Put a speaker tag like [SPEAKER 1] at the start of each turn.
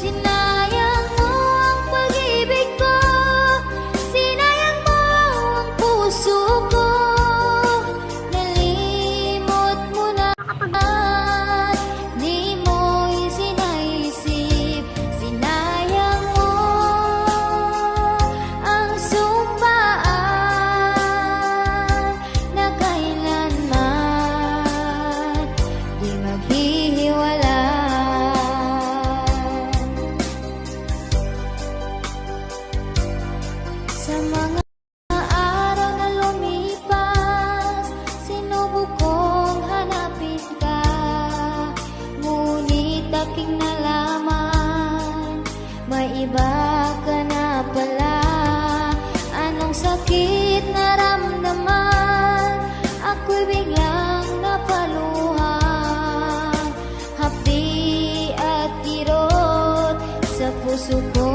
[SPEAKER 1] Sinayang mo ang pag-ibig ko, sinayang mo ang puso ko. Nalimot mo na at di mo isinaisip. Sinayang mo ang sumpaan na kailanman di maghihiwalay. Sa mga araw na lumipas, sinubok kong hanapin ka, ngunit aking nalaman, may iba ka na pala. Anong sakit naramdaman, ako'y biglang napaluha. Hapdi at kirot sa puso ko